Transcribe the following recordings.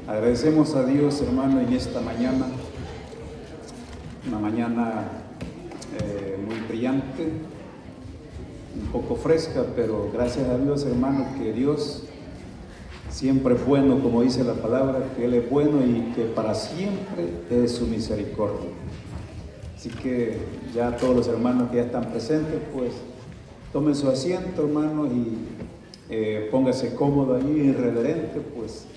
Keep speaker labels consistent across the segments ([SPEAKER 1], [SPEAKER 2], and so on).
[SPEAKER 1] Agradecemos a Dios, hermano, en esta mañana, una mañana muy brillante, un poco fresca, pero gracias a Dios, hermano, que Dios siempre es bueno, como dice la palabra, que Él es bueno y que para siempre es su misericordia. Así que ya todos los hermanos que ya están presentes, pues tomen su asiento, hermanos, y póngase cómodo allí, irreverente, pues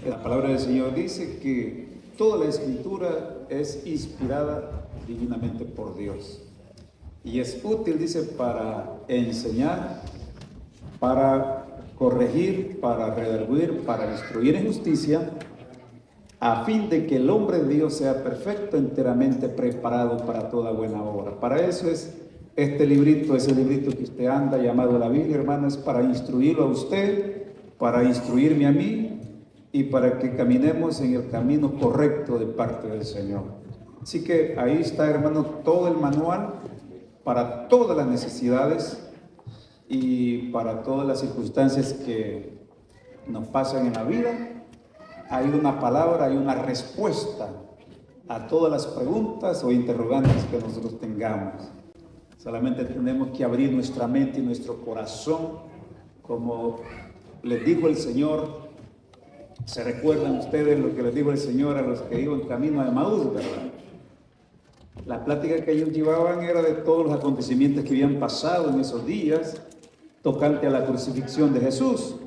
[SPEAKER 1] la palabra del Señor dice que toda la Escritura es inspirada divinamente por Dios y es útil, dice, para enseñar, para corregir, para redarguir, para instruir en justicia, a fin de que el hombre de Dios sea perfecto, enteramente preparado para toda buena obra. Para eso es este librito, ese librito que usted anda llamado la Biblia, hermano, es para instruirlo a usted, para instruirme a mí y para que caminemos en el camino correcto de parte del Señor. Así que ahí está, hermano, todo el manual para todas las necesidades y para todas las circunstancias que nos pasan en la vida. Hay una palabra, hay una respuesta a todas las preguntas o interrogantes que nosotros tengamos. Solamente tenemos que abrir nuestra mente y nuestro corazón, como les dijo el Señor. ¿Se recuerdan ustedes lo que les dijo el Señor a los que iban camino a Emaús, verdad? La plática que ellos llevaban era de todos los acontecimientos que habían pasado en esos días, tocante a la crucifixión de Jesús.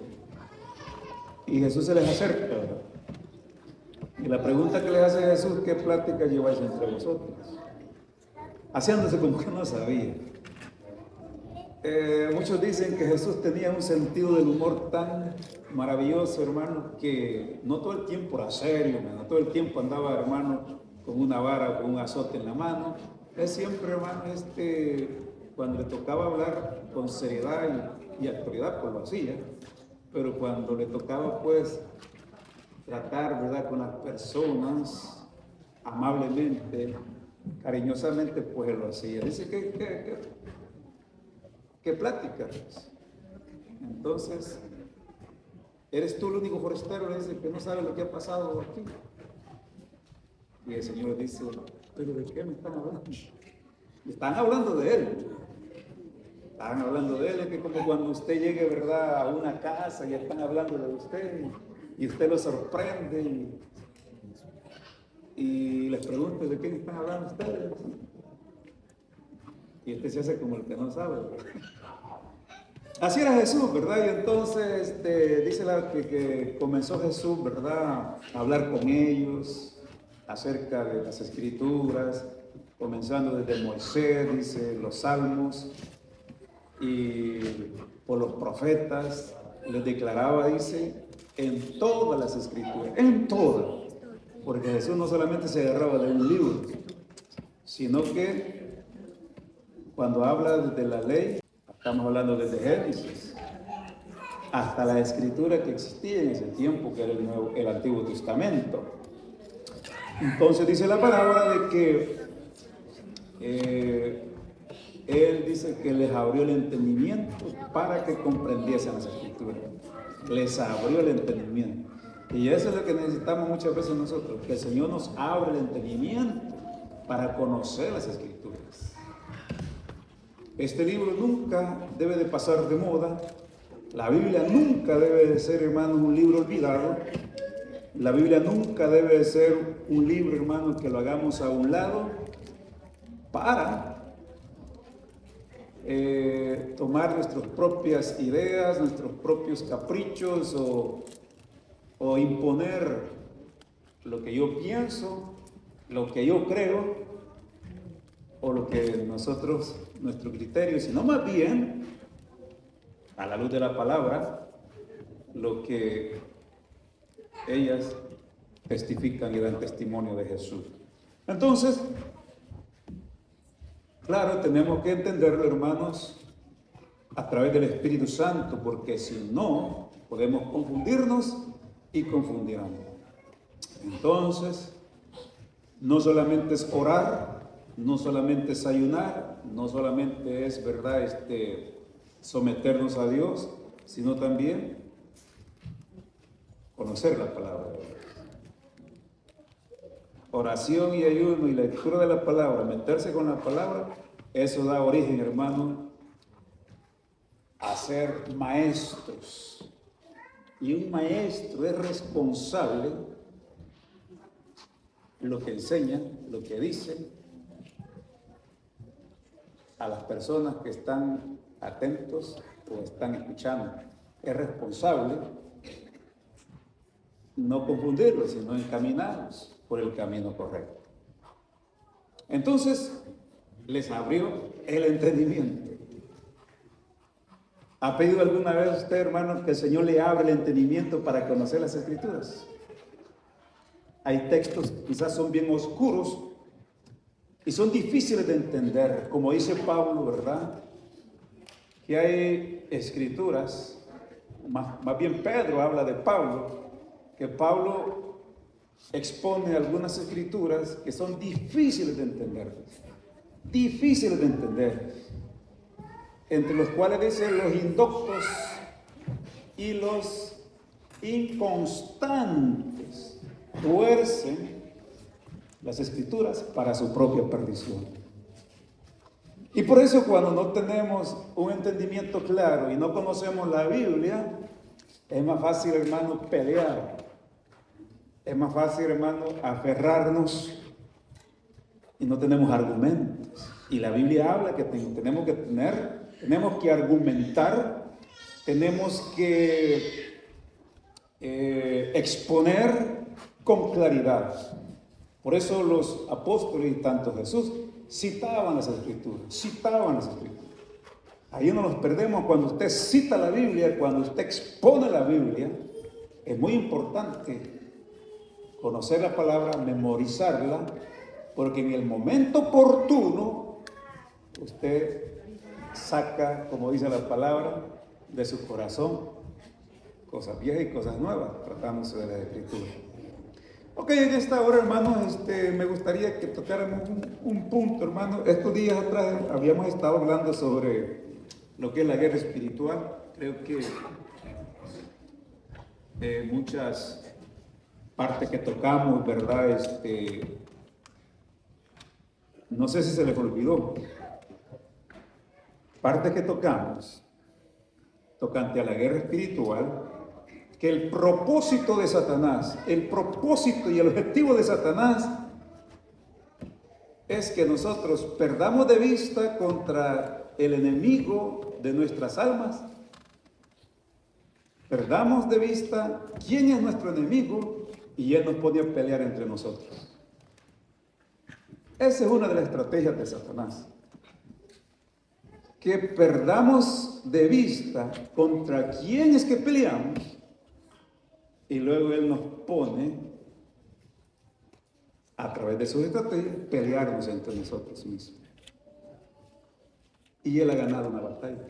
[SPEAKER 1] Y Jesús se les acerca, ¿verdad? Y la pregunta que les hace Jesús: ¿qué plática lleváis entre vosotros? Haciéndose como que no sabía. Muchos dicen que Jesús tenía un sentido del humor tan maravilloso, hermano, que no todo el tiempo era serio, no todo el tiempo andaba, hermano, con una vara o con un azote en la mano. Él siempre, hermano, cuando le tocaba hablar con seriedad y autoridad, pues lo hacía, pero cuando le tocaba, pues, tratar, ¿verdad?, con las personas amablemente, cariñosamente, pues él lo hacía. Dice ¿qué plática? Entonces, ¿eres tú el único forastero? Le dice, que no sabe lo que ha pasado aquí. Y el Señor dice, ¿pero de qué me están hablando? Están hablando de Él. Están hablando de Él. Es que como cuando usted llegue, ¿verdad?, a una casa y están hablando de usted y usted lo sorprende y les pregunta, ¿de qué están hablando ustedes? Y usted se hace como el que no sabe, ¿verdad? Así era Jesús, ¿verdad? Y entonces dice que comenzó Jesús, ¿verdad?, a hablar con ellos acerca de las Escrituras, comenzando desde Moisés, dice, los Salmos, y por los profetas, les declaraba, dice, en todas las Escrituras, en todas, porque Jesús no solamente se agarraba de un libro, sino que cuando habla de la ley, estamos hablando desde Génesis hasta la escritura que existía en ese tiempo, que era el Antiguo Testamento. Entonces dice la palabra de que Él dice que les abrió el entendimiento para que comprendiesen las escrituras. Les abrió el entendimiento. Y eso es lo que necesitamos muchas veces nosotros, que el Señor nos abra el entendimiento para conocer las escrituras. Este libro nunca debe de pasar de moda. La Biblia nunca debe de ser, hermanos, un libro olvidado. La Biblia nunca debe de ser un libro, hermanos, que lo hagamos a un lado para tomar nuestras propias ideas, nuestros propios caprichos o imponer lo que yo pienso, lo que yo creo o lo que nuestro criterio, sino más bien, a la luz de la palabra, lo que ellas testifican y dan testimonio de Jesús. Entonces, claro, tenemos que entenderlo, hermanos, a través del Espíritu Santo, porque si no, podemos confundirnos y confundirnos. Entonces, no solamente es orar, no solamente es ayunar, no solamente es, ¿verdad?, someternos a Dios, sino también conocer la palabra de Dios. oración y ayuno y lectura de la palabra, meterse con la palabra, eso da origen, hermano, a ser maestros. Y un maestro es responsable lo que enseña, lo que dice a las personas que están atentos o están escuchando. Es responsable no confundirlos, sino encaminarlos por el camino correcto. Entonces, les abrió el entendimiento. ¿Ha pedido alguna vez usted, hermano, que el Señor le abra el entendimiento para conocer las Escrituras? Hay textos que quizás son bien oscuros y son difíciles de entender, como dice Pablo, ¿verdad? Que hay escrituras, más bien Pedro habla de Pablo, que Pablo expone algunas escrituras que son difíciles de entender, entre los cuales dice los indoctos y los inconstantes tuercen las escrituras para su propia perdición. Y por eso cuando no tenemos un entendimiento claro y no conocemos la Biblia, es más fácil, hermano, pelear. Es más fácil, hermano, aferrarnos y no tenemos argumentos. Y la Biblia habla que tenemos que argumentar, tenemos que exponer con claridad. Por eso los apóstoles y tanto Jesús citaban las Escrituras. Ahí no nos perdemos cuando usted cita la Biblia, cuando usted expone la Biblia. Es muy importante conocer la palabra, memorizarla, porque en el momento oportuno usted saca, como dice la palabra, de su corazón cosas viejas y cosas nuevas, tratándose de la Escritura. Ok, en esta hora, hermanos, me gustaría que tocáramos un punto, hermano. Estos días atrás habíamos estado hablando sobre lo que es la guerra espiritual. Creo que muchas partes que tocamos, ¿verdad? No sé si se les olvidó. Partes que tocamos, tocante a la guerra espiritual, que el propósito de Satanás, el propósito y el objetivo de Satanás es que nosotros perdamos de vista contra el enemigo de nuestras almas, perdamos de vista quién es nuestro enemigo y él nos pone a pelear entre nosotros. Esa es una de las estrategias de Satanás. Que perdamos de vista contra quién es que peleamos y luego él nos pone a través de sus estrategias pelearnos entre nosotros mismos. Y él ha ganado una batalla,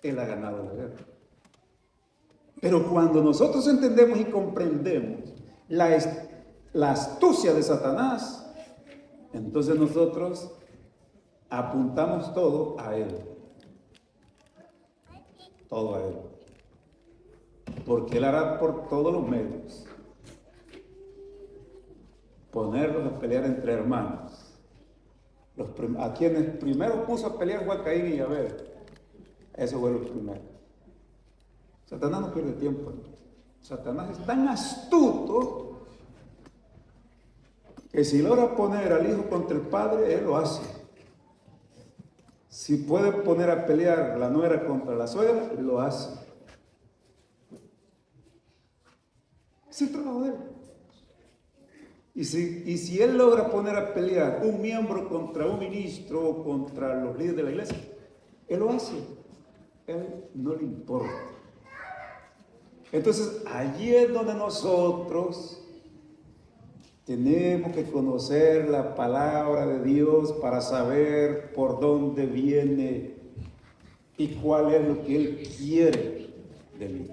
[SPEAKER 1] él ha ganado la guerra. Pero cuando nosotros entendemos y comprendemos la astucia de Satanás, entonces nosotros apuntamos todo a él. Todo a él. Porque él hará por todos los medios ponerlos a pelear entre hermanos. A quienes primero puso a pelear fue a Caín y Abel. Eso fue lo primero. Satanás no pierde tiempo. Satanás es tan astuto que si logra poner al hijo contra el padre, él lo hace. Si puede poner a pelear la nuera contra la suegra, lo hace. Es el trabajo de él. Y si él logra poner a pelear un miembro contra un ministro o contra los líderes de la iglesia, él lo hace. Él no le importa. Entonces, allí es donde nosotros tenemos que conocer la palabra de Dios para saber por dónde viene y cuál es lo que Él quiere de mí.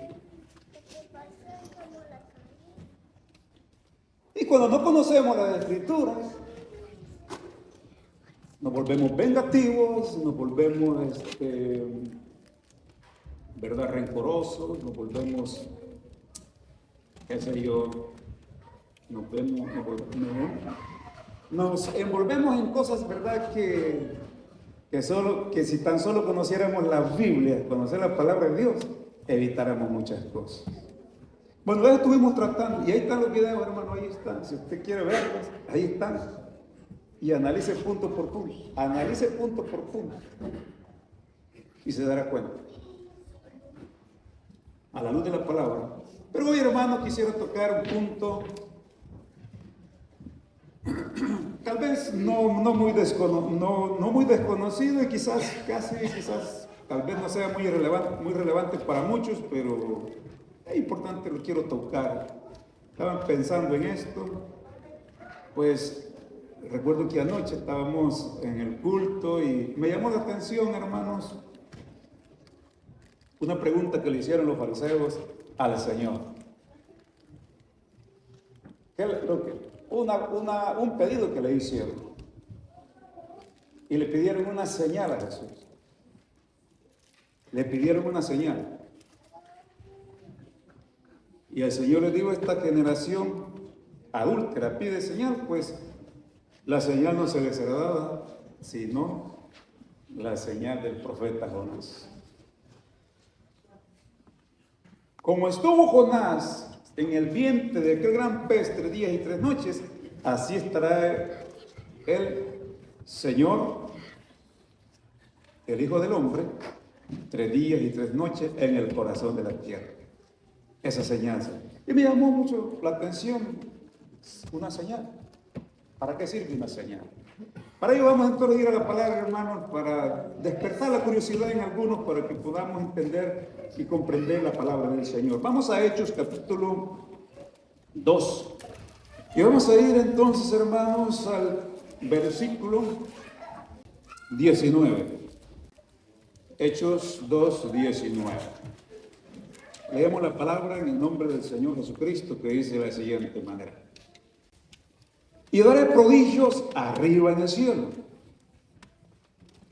[SPEAKER 1] Y cuando no conocemos las Escrituras, nos volvemos vengativos, nos volvemos, rencorosos, nos volvemos, qué sé yo, nos envolvemos en cosas, ¿verdad? Que si tan solo conociéramos la Biblia, conocer la palabra de Dios, evitáramos muchas cosas. Bueno, ya estuvimos tratando, y ahí están los videos, hermano, ahí están. Si usted quiere verlos, ahí están. Y analice punto por punto. Analice punto por punto. Y se dará cuenta. A la luz de la palabra. Pero hoy, hermano, quisiera tocar un punto tal vez no muy desconocido y quizás tal vez no sea muy relevante para muchos, pero es importante, lo quiero tocar. Estaban pensando en esto, pues recuerdo que anoche estábamos en el culto y me llamó la atención, hermanos, una pregunta que le hicieron los fariseos al Señor. Un pedido que le hicieron. Y le pidieron una señal a Jesús. Le pidieron una señal. Y el Señor le dijo: esta generación adúltera pide señal, pues la señal no se les será dada, sino la señal del profeta Jonás. Como estuvo Jonás en el vientre de aquel gran pez 3 días y 3 noches, así estará el Señor, el Hijo del Hombre, 3 días y 3 noches en el corazón de la tierra. Esa señal. Y me llamó mucho la atención una señal. ¿Para qué sirve una señal? Para ello vamos entonces a ir a la palabra, hermanos, para despertar la curiosidad en algunos, para que podamos entender y comprender la palabra del Señor. Vamos a Hechos capítulo 2. Y vamos a ir entonces, hermanos, al versículo 19. Hechos 2, 19. Leemos la palabra en el nombre del Señor Jesucristo, que dice de la siguiente manera: y daré prodigios arriba en el cielo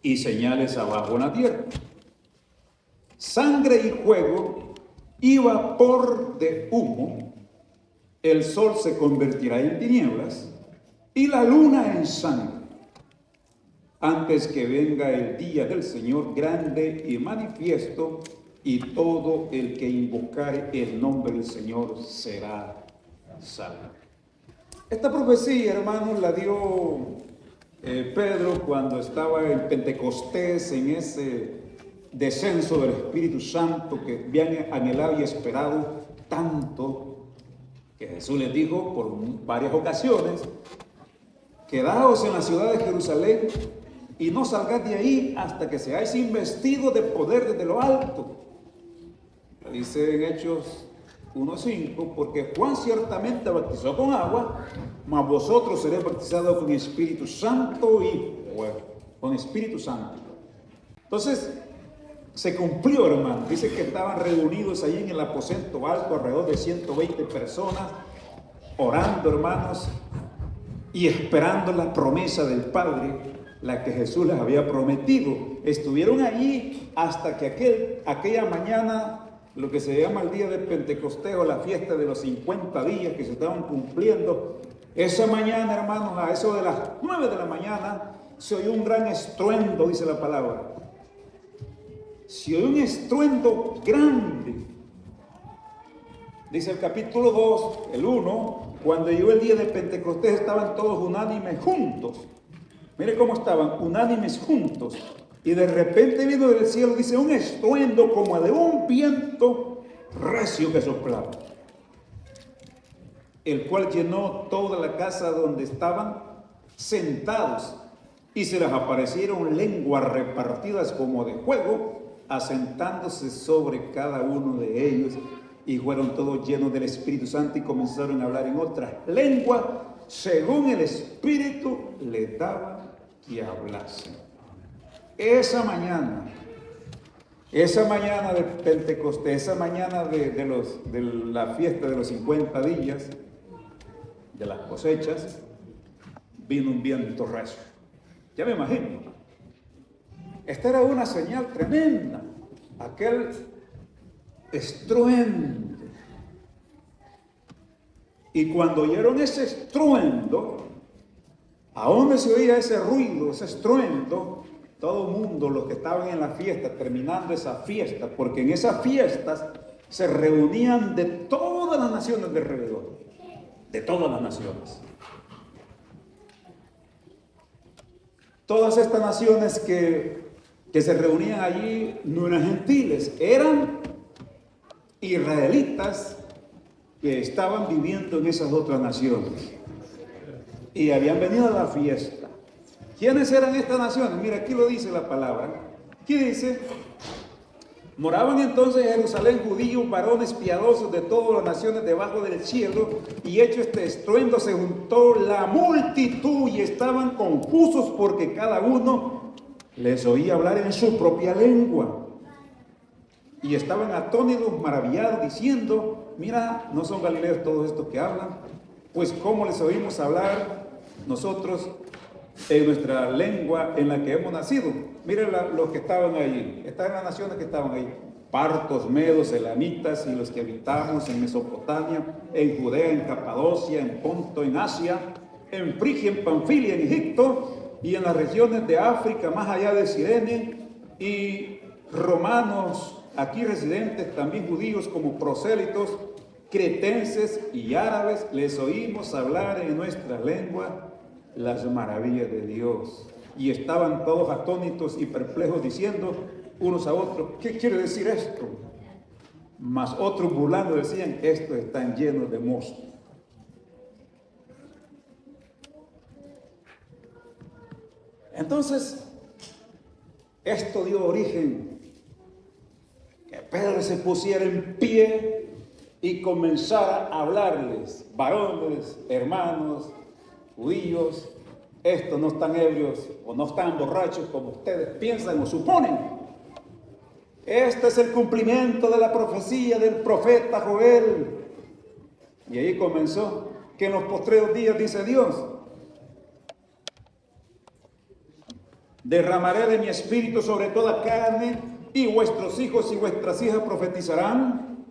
[SPEAKER 1] y señales abajo en la tierra, sangre y fuego y vapor de humo. El sol se convertirá en tinieblas y la luna en sangre, antes que venga el día del Señor grande y manifiesto, y todo el que invocare el nombre del Señor será salvo. Esta profecía, hermanos, la dio Pedro cuando estaba en Pentecostés, en ese descenso del Espíritu Santo que habían anhelado y esperado tanto, que Jesús les dijo por varias ocasiones: quedaos en la ciudad de Jerusalén y no salgáis de ahí hasta que seáis investidos de poder desde lo alto. Dice en Hechos 1:5, porque Juan ciertamente bautizó con agua, mas vosotros seréis bautizados con Espíritu Santo y fuego. Con Espíritu Santo. Entonces, se cumplió, hermano. Dice que estaban reunidos ahí en el aposento alto, alrededor de 120 personas, orando, hermanos, y esperando la promesa del Padre, la que Jesús les había prometido. Estuvieron allí hasta que aquella mañana, lo que se llama el día de Pentecostés, o la fiesta de los 50 días que se estaban cumpliendo. Esa mañana, hermanos, a eso de las 9 de la mañana, se oyó un gran estruendo, dice la palabra. Se oyó un estruendo grande. Dice el capítulo 2, el 1, cuando llegó el día de Pentecostés estaban todos unánimes juntos. Mire cómo estaban, unánimes juntos. Y de repente vino del cielo, dice, un estruendo como de un viento recio que soplaba, el cual llenó toda la casa donde estaban sentados, y se les aparecieron lenguas repartidas como de fuego, asentándose sobre cada uno de ellos, y fueron todos llenos del Espíritu Santo y comenzaron a hablar en otras lenguas, según el Espíritu les daba que hablasen. Esa mañana de Pentecostés, esa mañana de la fiesta de los 50 días, de las cosechas, vino un viento recio. Ya me imagino. Esta era una señal tremenda, aquel estruendo. Y cuando oyeron ese estruendo, ¿a dónde se oía ese ruido, ese estruendo? Todo el mundo, los que estaban en la fiesta, terminando esa fiesta, porque en esas fiestas se reunían de todas las naciones de alrededor, de todas las naciones. Todas estas naciones que se reunían allí no eran gentiles, eran israelitas que estaban viviendo en esas otras naciones y habían venido a la fiesta. ¿Quiénes eran estas naciones? Mira, aquí lo dice la palabra. Aquí dice: moraban entonces en Jerusalén judíos, varones piadosos de todas las naciones debajo del cielo, y hecho este estruendo se juntó la multitud y estaban confusos porque cada uno les oía hablar en su propia lengua. Y estaban atónitos, maravillados, diciendo: mira, ¿no son galileos todos estos que hablan? Pues ¿cómo les oímos hablar nosotros en nuestra lengua en la que hemos nacido? Miren los que estaban allí. Estas eran las naciones que estaban ahí: partos, medos, elamitas, y los que habitamos en Mesopotamia, en Judea, en Capadocia, en Ponto, en Asia, en Frigia, en Panfilia, en Egipto, y en las regiones de África, más allá de Cirene, y romanos aquí residentes, también judíos como prosélitos, cretenses y árabes, les oímos hablar en nuestra lengua las maravillas de Dios. Y estaban todos atónitos y perplejos, diciendo unos a otros: ¿qué quiere decir esto? Mas otros burlando decían: estos están llenos de mosto. Entonces, esto dio origen que Pedro se pusiera en pie y comenzara a hablarles: varones, hermanos, judíos, estos no están ebrios o no están borrachos como ustedes piensan o suponen. Este es el cumplimiento de la profecía del profeta Joel. Y ahí comenzó: que en los postreros días, dice Dios, derramaré de mi espíritu sobre toda carne, y vuestros hijos y vuestras hijas profetizarán,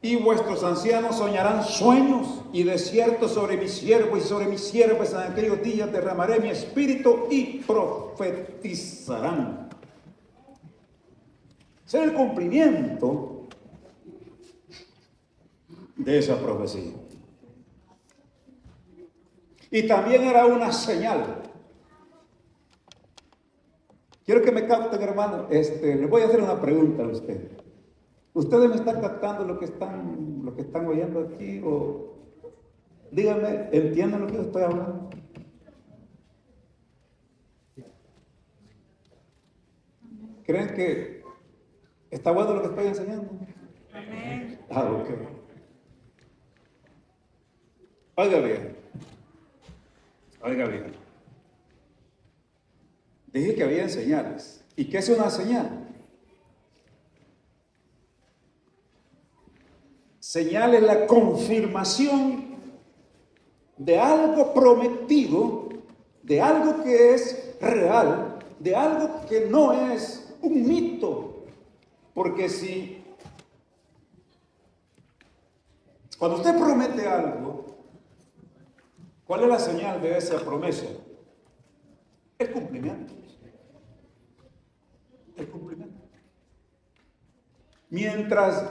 [SPEAKER 1] y vuestros ancianos soñarán sueños, y de cierto sobre mis siervos y sobre mis siervas en aquellos días derramaré mi espíritu y profetizarán. Ese es el cumplimiento de esa profecía. Y también era una señal. Quiero que me capten, hermano. Les voy a hacer una pregunta a ustedes. ¿Ustedes me están captando lo que están oyendo aquí? O díganme, ¿entienden lo que yo estoy hablando? ¿Creen que está bueno lo que estoy enseñando? Amén. Ok. Oiga bien. Dije que había señales. ¿Y qué es una señal? Señal es la confirmación de algo prometido, de algo que es real, de algo que no es un mito. Porque cuando usted promete algo, ¿cuál es la señal de esa promesa? El cumplimiento. El cumplimiento. Mientras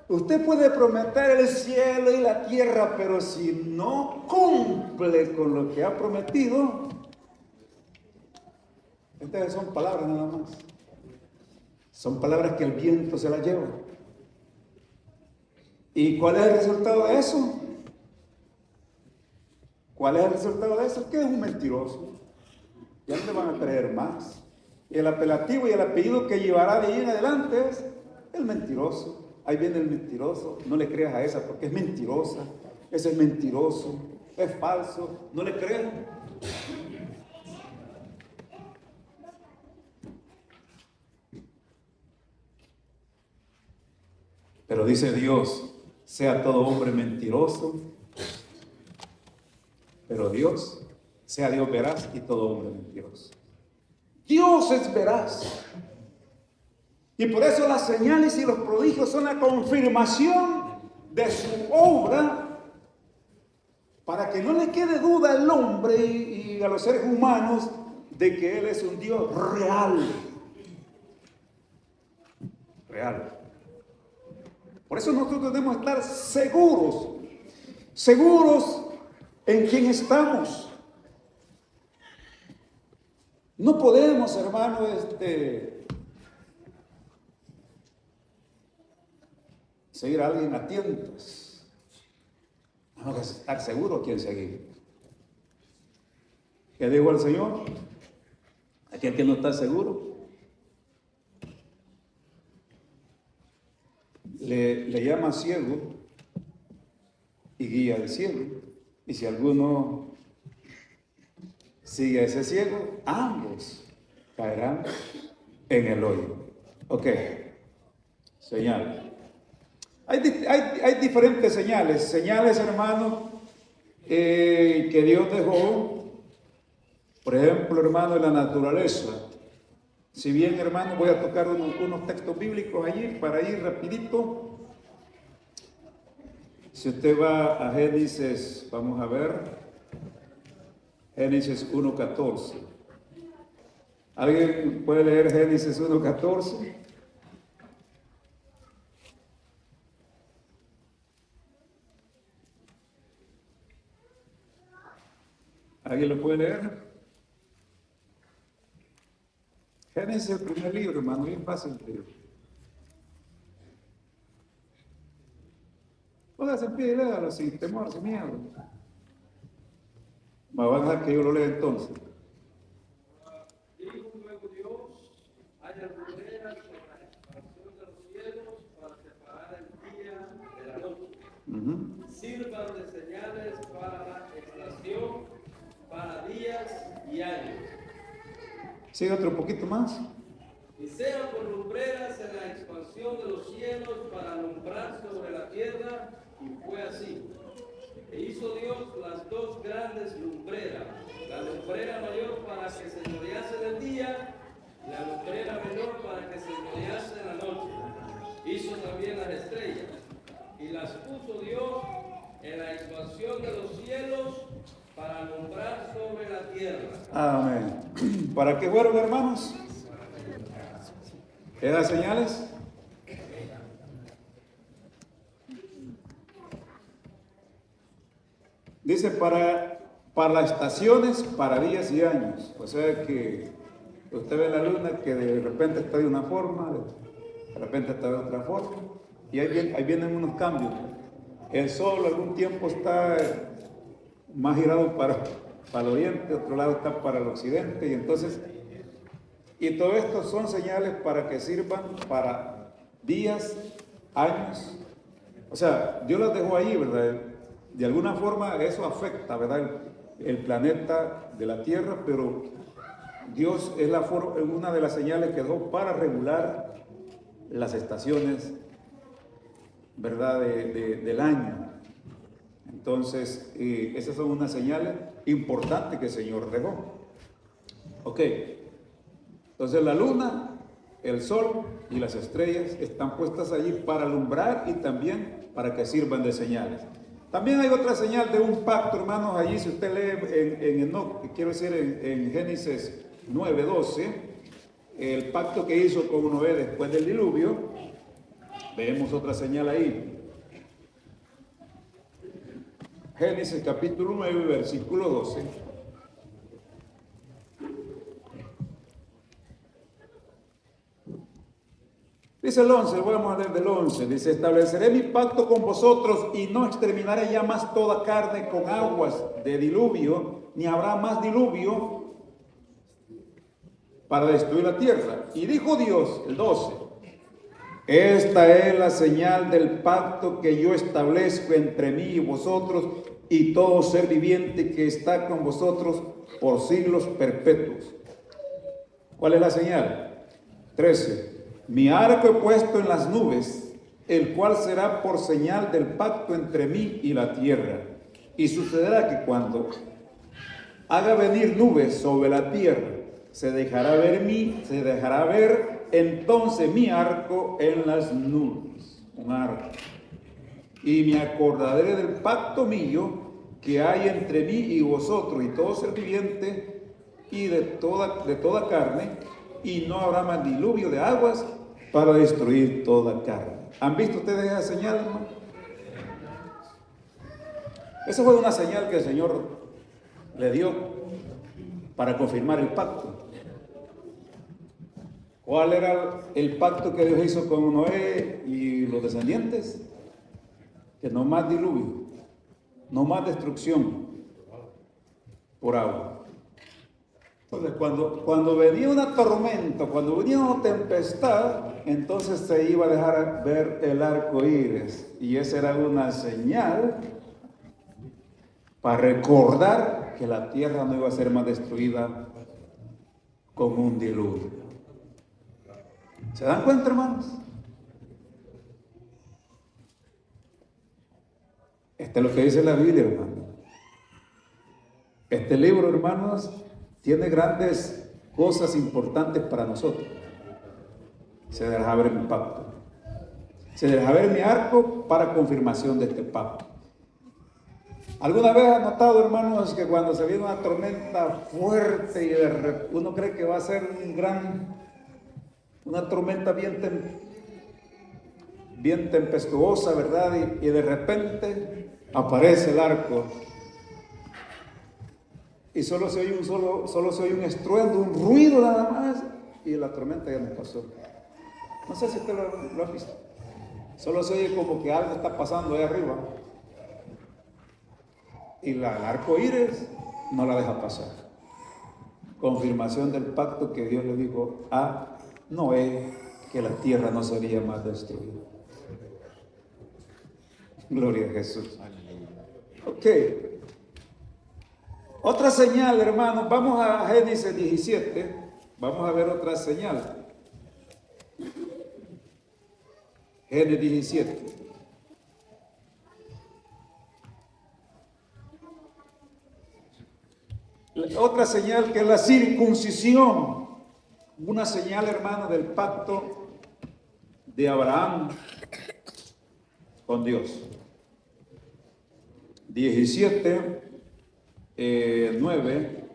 [SPEAKER 1] usted puede prometer el cielo y la tierra, pero si no cumple con lo que ha prometido, estas son palabras nada más. Son palabras que el viento se las lleva. ¿Y cuál es el resultado de eso? ¿Cuál es el resultado de eso? Que es un mentiroso. Ya no le van a creer más. Y el apelativo y el apellido que llevará de ahí en adelante es el mentiroso. Ahí viene el mentiroso. No le creas a esa porque es mentirosa. Ese es mentiroso. Es falso. No le creas. Pero dice Dios: sea todo hombre mentiroso, pero Dios, sea Dios veraz y todo hombre mentiroso. Dios es veraz. Y por eso las señales y los prodigios son la confirmación de su obra, para que no le quede duda al hombre y a los seres humanos de que Él es un Dios real. Real. Por eso nosotros debemos estar seguros en quién estamos. No podemos, hermano, seguir a alguien a tientas. Tenemos que estar seguros quién seguir. ¿Qué dijo el Señor? Aquel que no está seguro le llama ciego y guía al ciego. Y si alguno sigue a ese ciego, ambos caerán en el hoyo. Ok, señal. Hay diferentes señales, hermano, que Dios dejó. Por ejemplo, hermano, en la naturaleza. Si bien, hermano, voy a tocar unos textos bíblicos allí para ir rapidito. Si usted va a Génesis, vamos a ver, Génesis 1:14. ¿Alguien puede leer Génesis 1:14? ¿Alguien lo puede leer? Génesis es el primer libro, hermano, bien fácil de leer. Póngase en pie y léalo sin temor, sin miedo. Me van a dejar que yo lo lea entonces.
[SPEAKER 2] Dijo luego Dios: haya lumbreras en la expansión de los cielos para separar el día de la noche. Sirvan de señales para la estación, para días y años.
[SPEAKER 1] Sigue otro poquito más.
[SPEAKER 2] Y sean por lumbreras en la expansión de los cielos para alumbrar sobre la tierra. Y fue así. E hizo Dios las dos grandes lumbreras, la lumbrera mayor para que señorease del día, y la lumbrera menor para que señorease de la noche. Hizo también las estrellas, y las puso Dios en la expansión de los cielos para alumbrar sobre la tierra.
[SPEAKER 1] Amén. ¿Para qué fueron, hermanos? ¿Eran señales? Dice para las estaciones, para días y años. O sea que usted ve la luna que de repente está de una forma, de repente está de otra forma. Y ahí vienen unos cambios. El sol algún tiempo está más girado para el oriente, otro lado está para el occidente. Y todo esto son señales para que sirvan para días, años. O sea, Dios las dejó ahí, ¿verdad? De alguna forma eso afecta, ¿verdad? El planeta de la Tierra, pero Dios es una de las señales que dejó para regular las estaciones, ¿verdad? Del año. Entonces, esas son unas señales importantes que el Señor dejó. Ok. Entonces la luna, el sol y las estrellas están puestas allí para alumbrar y también para que sirvan de señales. También hay otra señal de un pacto, hermanos, allí si usted lee en Enoc, quiero decir en Génesis 9:12, el pacto que hizo con Noé después del diluvio, vemos otra señal ahí. Génesis capítulo 9, versículo 12. Dice el 11, vamos a leer del 11, dice: estableceré mi pacto con vosotros y no exterminaré ya más toda carne con aguas de diluvio, ni habrá más diluvio para destruir la tierra. Y dijo Dios, el 12, esta es la señal del pacto que yo establezco entre mí y vosotros y todo ser viviente que está con vosotros por siglos perpetuos. ¿Cuál es la señal? 13. Mi arco he puesto en las nubes, el cual será por señal del pacto entre mí y la tierra. Y sucederá que cuando haga venir nubes sobre la tierra, se dejará ver entonces mi arco en las nubes. Un arco. y me acordaré del pacto mío que hay entre mí y vosotros y todo ser viviente y de toda carne, y no habrá más diluvio de aguas para destruir toda carne. ¿Han visto ustedes esa señal, hermano? Esa fue una señal que el Señor le dio para confirmar el pacto. ¿Cuál era el pacto que Dios hizo con Noé y los descendientes? Que no más diluvio, no más destrucción por agua. Entonces, cuando venía una tormenta, cuando venía una tempestad, entonces se iba a dejar ver el arco iris. Y esa era una señal para recordar que la tierra no iba a ser más destruida con un diluvio. ¿Se dan cuenta, hermanos? Esto es lo que dice la Biblia, hermano. Este libro, hermanos, tiene grandes cosas importantes para nosotros. Se deja ver mi pacto. Se deja ver mi arco para confirmación de este pacto. ¿Alguna vez han notado, hermanos, que cuando se viene una tormenta fuerte y uno cree que va a ser una tormenta bien tempestuosa, ¿verdad? Y de repente aparece el arco y solo se oye un estruendo, un ruido nada más, y la tormenta ya no pasó. No sé si usted lo ha visto. Solo se oye como que algo está pasando ahí arriba y el arco iris no la deja pasar. Confirmación del pacto que Dios le dijo a Noé, que la tierra no sería más destruida. Gloria a Jesús. Ok. Otra señal, hermanos. Vamos a Génesis 17. Vamos a ver otra señal. Génesis 17. Otra señal que es la circuncisión. Una señal, hermano, del pacto de Abraham con Dios. 17, 9.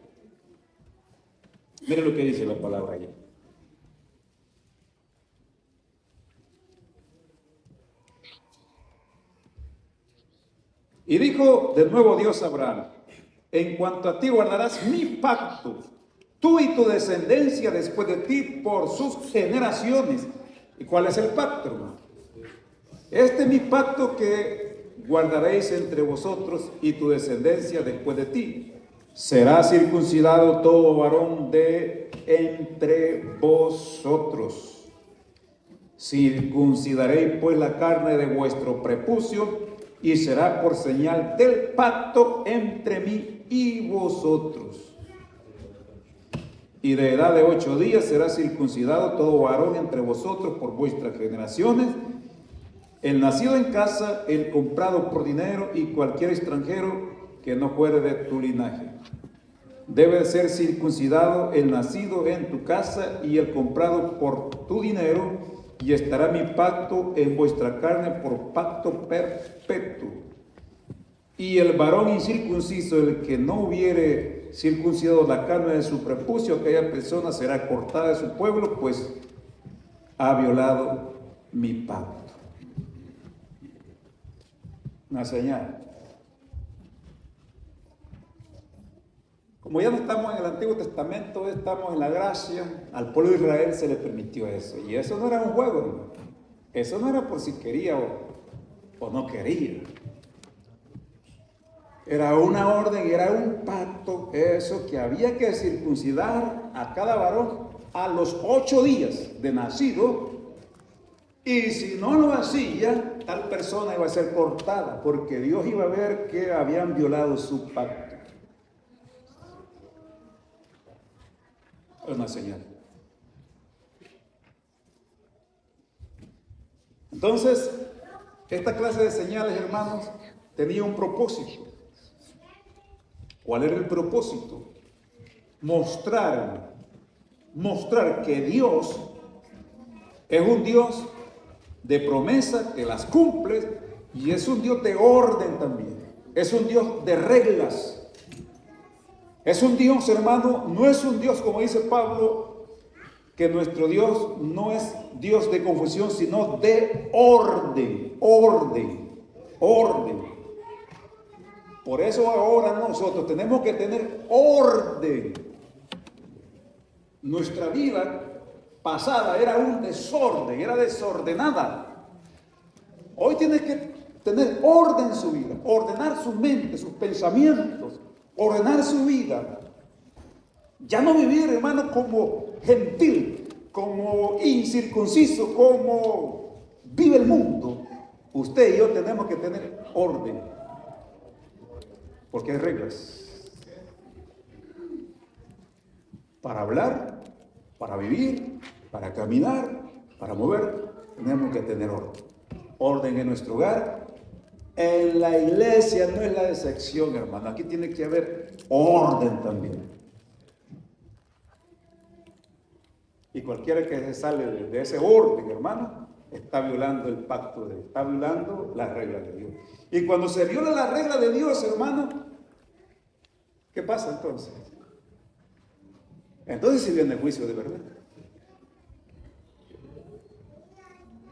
[SPEAKER 1] Miren lo que dice la palabra allí. Y dijo de nuevo Dios a Abraham: en cuanto a ti guardarás mi pacto, tú y tu descendencia después de ti por sus generaciones. ¿Y cuál es el pacto, hermano? Este es mi pacto que guardaréis entre vosotros y tu descendencia después de ti. Será circuncidado todo varón de entre vosotros. Circuncidaréis pues la carne de vuestro prepucio, y será por señal del pacto entre mí y vosotros. Y de edad de 8 días será circuncidado todo varón entre vosotros por vuestras generaciones, el nacido en casa, el comprado por dinero y cualquier extranjero que no fuere de tu linaje. Debe ser circuncidado el nacido en tu casa y el comprado por tu dinero, y estará mi pacto en vuestra carne por pacto perpetuo. Y el varón incircunciso, el que no hubiere circuncidado la carne de su prepucio, aquella persona será cortada de su pueblo, pues ha violado mi pacto. Una señal. Como ya no estamos en el Antiguo Testamento, estamos en la gracia, al pueblo de Israel se le permitió eso. Y eso no era un juego, hermano. Eso no era por si quería o no quería. Era una orden, era un pacto, eso que había que circuncidar a cada varón a los 8 días de nacido. Y si no lo hacía, tal persona iba a ser cortada, porque Dios iba a ver que habían violado su pacto. Es una señal. Entonces, esta clase de señales, hermanos, tenía un propósito. ¿Cuál era el propósito? Mostrar que Dios es un Dios de promesa, que las cumple, Y es un Dios de orden también. Es un Dios de reglas. Es un Dios, hermano, no es un Dios, como dice Pablo, que nuestro Dios no es Dios de confusión, sino de orden, orden, orden. Por eso ahora nosotros tenemos que tener orden. Nuestra vida pasada era un desorden, era desordenada. Hoy tiene que tener orden en su vida, ordenar su mente, sus pensamientos, ordenar su vida. Ya no vivir, hermano, como gentil, como incircunciso, como vive el mundo. Usted y yo tenemos que tener orden, porque hay reglas para hablar, para vivir, para caminar, para mover. Tenemos que tener orden. Orden en nuestro hogar. En la iglesia no es la excepción, hermano. Aquí tiene que haber orden también. Y cualquiera que se sale de ese orden, hermano, está violando el pacto de Dios, está violando las reglas de Dios. Y cuando se viola la regla de Dios, hermano, ¿qué pasa entonces? Entonces sí viene el juicio de verdad.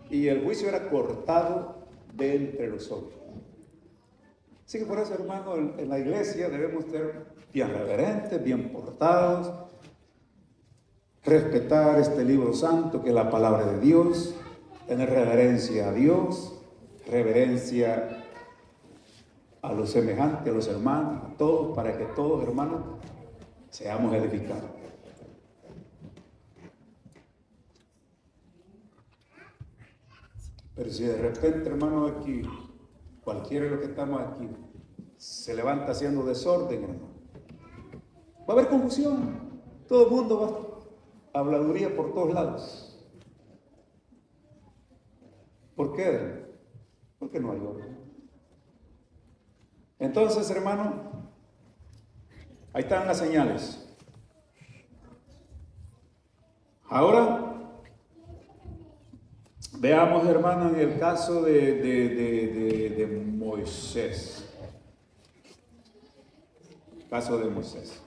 [SPEAKER 1] Y el juicio era cortado de entre los hombres. Así que por eso, hermano, en la iglesia debemos ser bien reverentes, bien portados, respetar este libro santo que es la palabra de Dios, tener reverencia a Dios, reverencia a los semejantes, a los hermanos, a todos, para que todos, hermanos, seamos edificados. Pero si de repente, hermano, aquí, cualquiera de los que estamos aquí, se levanta haciendo desorden, hermano, va a haber confusión. Todo el mundo va a habladuría por todos lados. ¿Por qué? Porque no hay orden. Entonces, hermano, ahí están las señales. Ahora, veamos, hermano, en el caso de Moisés. Caso de Moisés.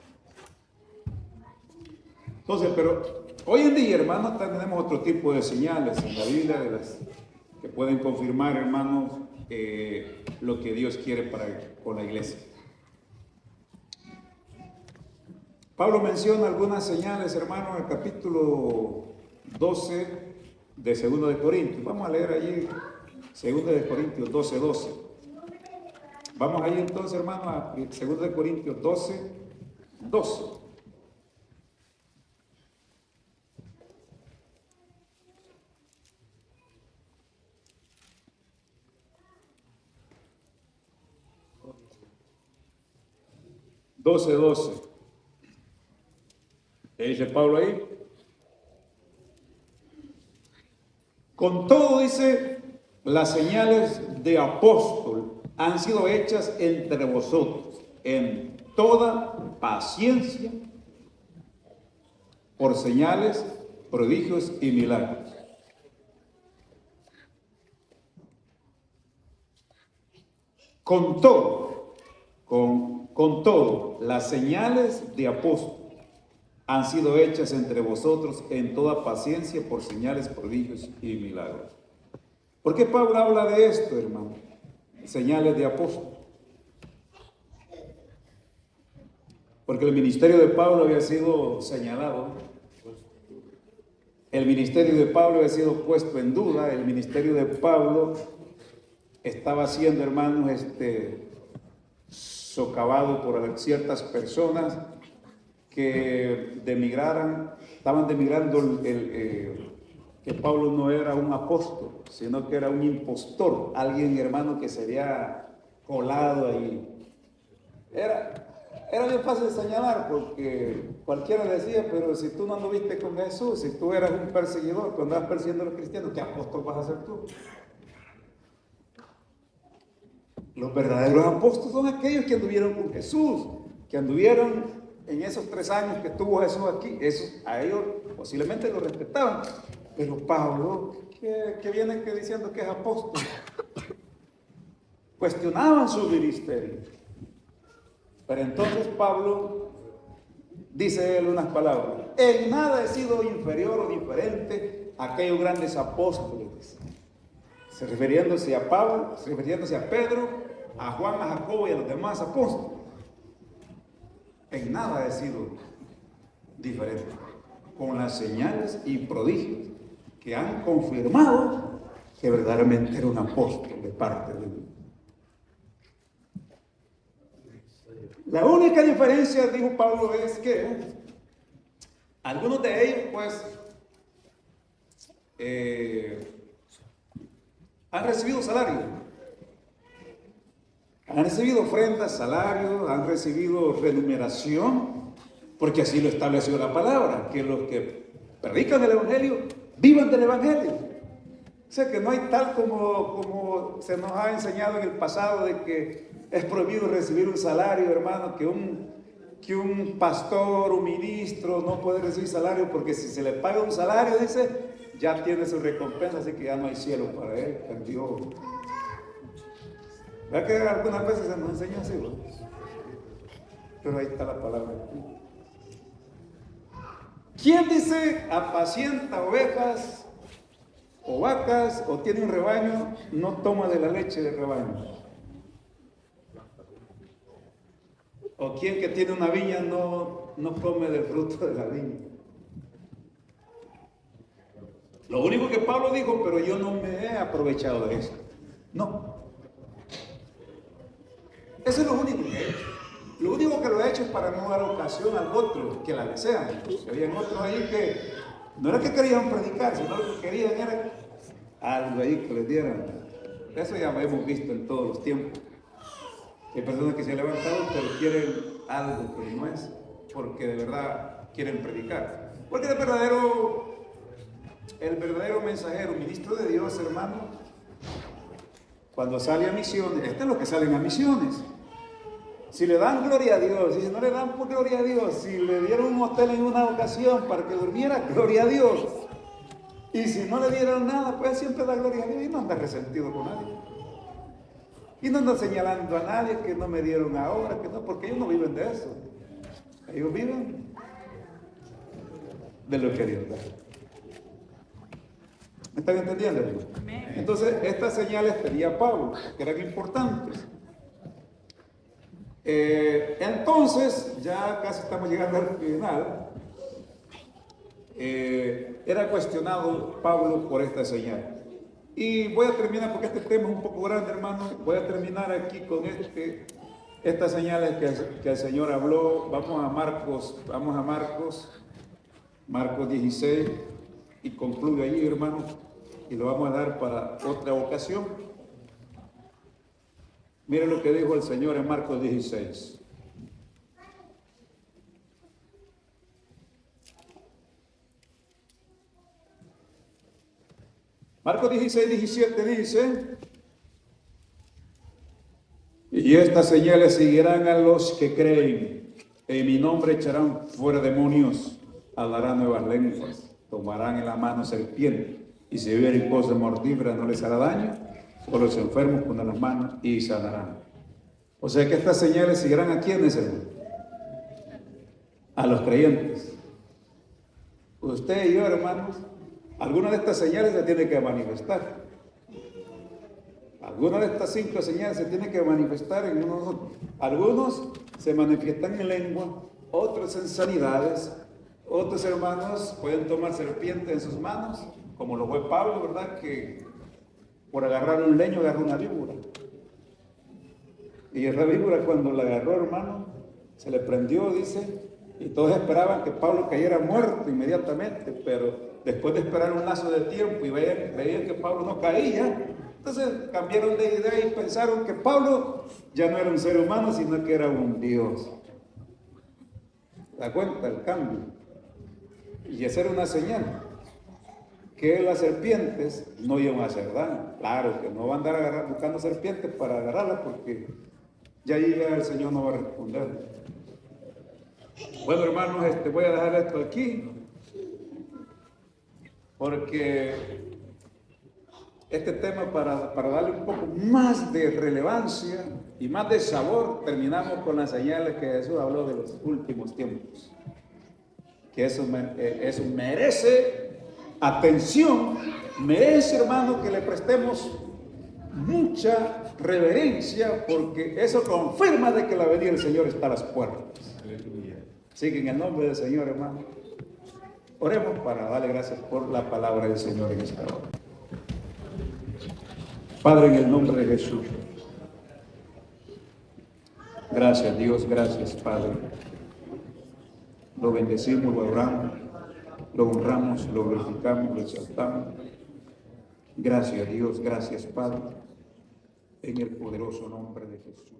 [SPEAKER 1] Entonces, pero hoy en día, hermano, tenemos otro tipo de señales en la Biblia de las que pueden confirmar, hermanos, lo que Dios quiere con la iglesia. Pablo menciona algunas señales, hermano, en el capítulo 12 de 2 de Corintios. Vamos a leer allí 2 de Corintios 12:12. Vamos ahí entonces, hermano, a 2 de Corintios 12:12. ¿Qué dice Pablo ahí? Con todo, dice, las señales de apóstol han sido hechas entre vosotros en toda paciencia por señales, prodigios y milagros. Con todo, las señales de apóstol han sido hechas entre vosotros en toda paciencia por señales, prodigios y milagros. ¿Por qué Pablo habla de esto, hermano? Señales de apóstol. Porque el ministerio de Pablo había sido señalado. El ministerio de Pablo había sido puesto en duda. El ministerio de Pablo estaba siendo, hermanos, socavado por ciertas personas que estaban denigrando que Pablo no era un apóstol, sino que era un impostor, alguien, hermano, que se había colado ahí. Era bien fácil de señalar, porque cualquiera decía, pero si tú no anduviste con Jesús, si tú eras un perseguidor, cuando andabas persiguiendo a los cristianos, ¿qué apóstol vas a ser tú? Los verdaderos apóstoles son aquellos que anduvieron con Jesús, que anduvieron en esos 3 años que estuvo Jesús aquí. A ellos posiblemente lo respetaban. Pero Pablo, que viene diciendo que es apóstol. cuestionaban su ministerio. Pero entonces Pablo dice él unas palabras: en nada he sido inferior o diferente a aquellos grandes apóstoles, refiriéndose a Pablo, refiriéndose a Pedro, a Juan, a Jacobo y a los demás apóstoles. En nada he sido diferente, con las señales y prodigios que han confirmado que verdaderamente era un apóstol de parte de Dios. La única diferencia, dijo Pablo, es que algunos de ellos, pues, han recibido salario, han recibido ofrendas, salario, han recibido remuneración, porque así lo estableció la palabra, que los que predican el Evangelio vivan del Evangelio. O sea, que no hay tal como se nos ha enseñado en el pasado, de que es prohibido recibir un salario, hermano, que un pastor, un ministro no puede recibir salario, porque si se le paga un salario, dice, ya tiene su recompensa, así que ya no hay cielo para él, perdió. ¿Verdad que algunas veces se nos enseña así? ¿No? Pero ahí está la palabra. ¿Quién dice apacienta ovejas o vacas o tiene un rebaño, no toma de la leche del rebaño? ¿O quién que tiene una viña no come del fruto de la viña? Lo único que Pablo dijo: pero yo no me he aprovechado de eso. No. Eso es lo único que he hecho. Lo único que lo he hecho es para no dar ocasión al otro que la desean. Habían otros ahí que no era que querían predicar, sino lo que querían era algo ahí que les dieran. Eso ya lo hemos visto en todos los tiempos. Hay personas que se han levantado pero quieren algo, pero no es porque de verdad quieren predicar. Porque el verdadero mensajero, ministro de Dios, hermano, cuando sale a misiones, es lo que salen a misiones. Si le dan gloria a Dios, y si no le dan, pues gloria a Dios. Si le dieron un hotel en una ocasión para que durmiera, gloria a Dios. Y si no le dieron nada, pues siempre da gloria a Dios y no anda resentido con nadie. Y no anda señalando a nadie que no me dieron ahora, que no, porque ellos no viven de eso. Ellos viven de lo que Dios da. ¿Me están entendiendo? Entonces, estas señales tenía Pablo, que eran importantes. Entonces, ya casi estamos llegando al final. Era cuestionado Pablo por esta señal. Y voy a terminar, porque este tema es un poco grande, hermano. Voy a terminar aquí con estas señales que el Señor habló. Vamos a Marcos 16, y concluyo allí, hermano, y lo vamos a dar para otra ocasión. Miren lo que dijo el Señor en Marcos 16. Marcos 16, 17 dice: y estas señales seguirán a los que creen. En mi nombre echarán fuera demonios, hablarán nuevas lenguas, tomarán en la mano serpiente, y si bebieren cosas mortíferas no les hará daño. Solo los enfermos ponen las manos y sanarán. O sea que estas señales seguirán a quienes, hermano, a los creyentes. Usted y yo, hermanos, alguna de estas señales se tiene que manifestar. Alguna de estas 5 señales se tiene que manifestar en nosotros. Algunos se manifiestan en lengua, otros en sanidades, otros hermanos pueden tomar serpientes en sus manos, como lo fue Pablo, ¿verdad? Que por agarrar un leño agarró una víbora. Y esa víbora, cuando la agarró, hermano, se le prendió, dice, y todos esperaban que Pablo cayera muerto inmediatamente, pero después de esperar un lazo de tiempo y veían que Pablo no caía, entonces cambiaron de idea y pensaron que Pablo ya no era un ser humano, sino que era un Dios. ¿Te das cuenta el cambio? Y esa era una señal, que las serpientes no iban a hacer daño. Claro que no van a andar buscando serpientes para agarrarlas, porque ya ahí el Señor no va a responder. Bueno, hermanos, voy a dejar esto aquí, porque este tema para darle un poco más de relevancia y más de sabor. Terminamos con las señales que Jesús habló de los últimos tiempos. Que eso merece atención, merece, hermano, que le prestemos mucha reverencia, porque eso confirma de que la venida del Señor está a las puertas. Así que en el nombre del Señor, hermano, oremos para darle gracias por la palabra del Señor en esta hora. Padre, en el nombre de Jesús, gracias Dios, gracias Padre. Lo bendecimos, lo adoramos, lo honramos, lo glorificamos, lo exaltamos. Gracias Dios, gracias Padre, en el poderoso nombre de Jesús.